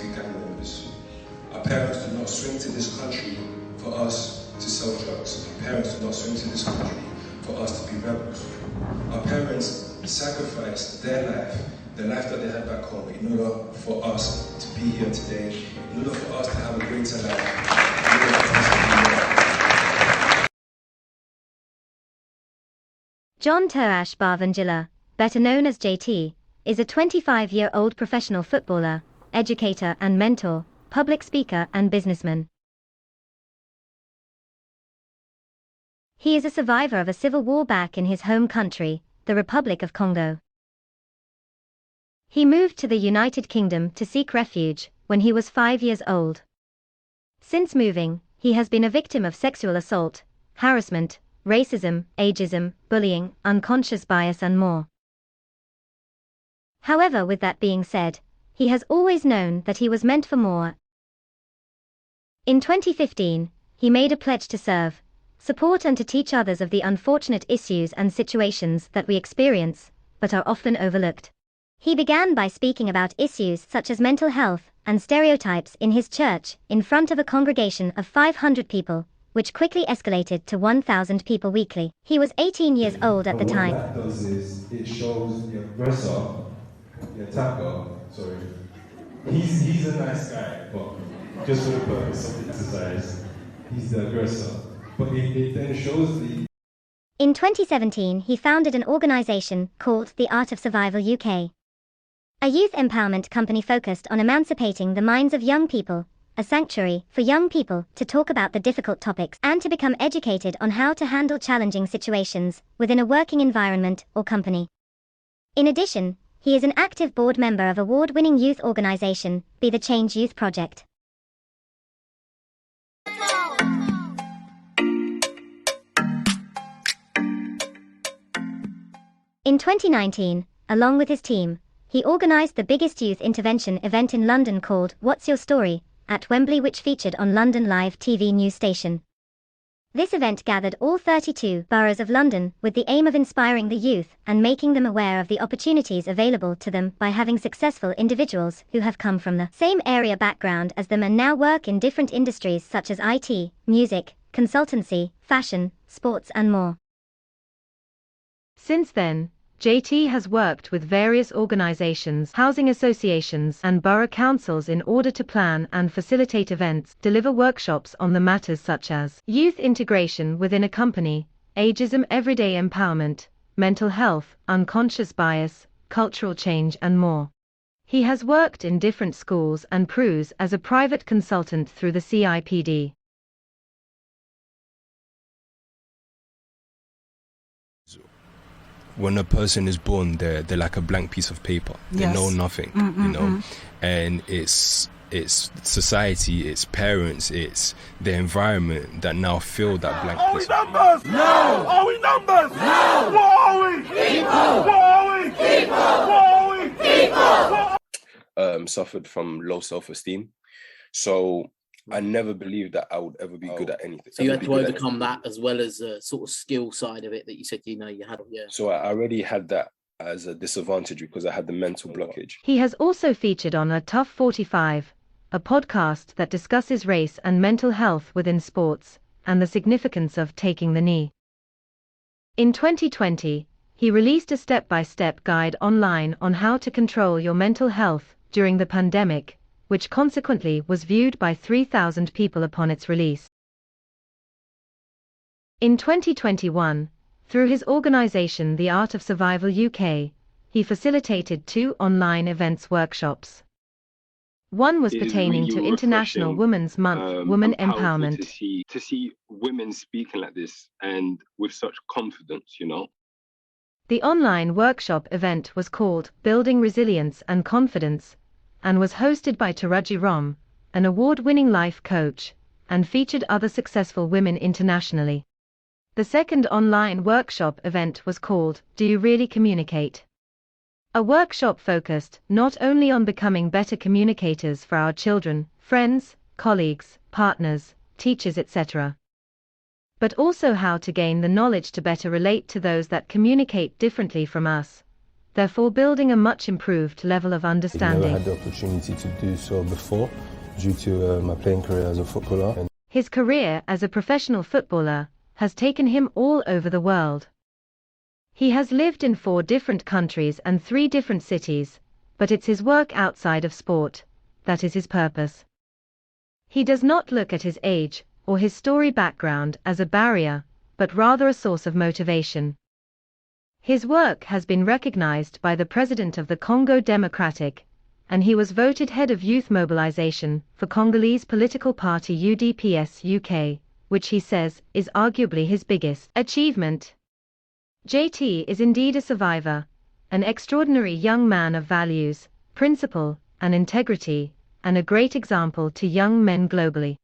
to be gang members. Our parents did not swing to this country for us to sell drugs. Our parents did not swing to this country for us to be rebels. Our parents sacrificed their life that they had back home, in order for us to be here today, in order for us to have a greater life. John Terach Bavangila, better known as JT, is a 25-year-old professional footballer, educator and mentor, public speaker and businessman. He is a survivor of a civil war back in his home country, the Republic of Congo. He moved to the United Kingdom to seek refuge when he was 5 years old. Since moving, he has been a victim of sexual assault, harassment, racism, ageism, bullying, unconscious bias and more. However, with that being said, he has always known that he was meant for more. In 2015, he made a pledge to serve, support and to teach others of the unfortunate issues and situations that we experience, but are often overlooked. He began by speaking about issues such as mental health and stereotypes in his church in front of a congregation of 500 people, which quickly escalated to 1,000 people weekly. He was 18 years old at the time. What that does is it shows the aggressor, the attacker, he's a nice guy, but just for the purpose of the exercise, he's the aggressor. But it then shows the... In 2017, he founded an organization called The Art of Survival UK. A youth empowerment company focused on emancipating the minds of young people, a sanctuary for young people to talk about the difficult topics and to become educated on how to handle challenging situations within a working environment or company. In addition, he is an active board member of award-winning youth organization, Be the Change Youth Project. In 2019, along with his team, he organized the biggest youth intervention event in London called What's Your Story? At Wembley, which featured on London Live TV news station. This event gathered all 32 boroughs of London with the aim of inspiring the youth and making them aware of the opportunities available to them by having successful individuals who have come from the same area background as them and now work in different industries such as IT, music, consultancy, fashion, sports and more. Since then, JT has worked with various organizations, housing associations, and borough councils in order to plan and facilitate events, deliver workshops on the matters such as youth integration within a company, ageism, everyday empowerment, mental health, unconscious bias, cultural change, and more. He has worked in different schools and PRUs as a private consultant through the CIPD. When a person is born, they're like a blank piece of paper. They know nothing, you know. And it's society, it's parents, it's the environment that now fill that blank piece. Are we numbers? No! Are we numbers? No! What are we? People! What are we? People! What are we? People! Suffered from low self-esteem, so I never believed that I would ever be good at anything. So you had to overcome that as well as a sort of skill side of it that you said, you had. Yeah. So I already had that as a disadvantage because I had the mental blockage. He has also featured on A Tough 45, a podcast that discusses race and mental health within sports, and the significance of taking the knee. In 2020, he released a step-by-step guide online on how to control your mental health during the pandemic, which consequently was viewed by 3,000 people upon its release. In 2021, through his organization The Art of Survival UK, he facilitated 2 online events workshops. One was pertaining to International Women's Month, Women Empowerment. To see women speaking like this and with such confidence, The online workshop event was called Building Resilience and Confidence, and was hosted by Terach, an award-winning life coach, and featured other successful women internationally. The second online workshop event was called Do You Really Communicate? A workshop focused not only on becoming better communicators for our children, friends, colleagues, partners, teachers, etc., but also how to gain the knowledge to better relate to those that communicate differently from us, therefore building a much improved level of I never understanding. had the opportunity to do so before due to my playing career as a footballer. And His career as a professional footballer has taken him all over the world. He has lived in 4 different countries and 3 different cities, but it's his work outside of sport that is his purpose. He does not look at his age or his story background as a barrier, but rather a source of motivation. His work has been recognized by the President of the Congo Democratic, and he was voted head of youth mobilization for Congolese political party UDPS UK, which he says is arguably his biggest achievement. JT is indeed a survivor, an extraordinary young man of values, principle, and integrity, and a great example to young men globally.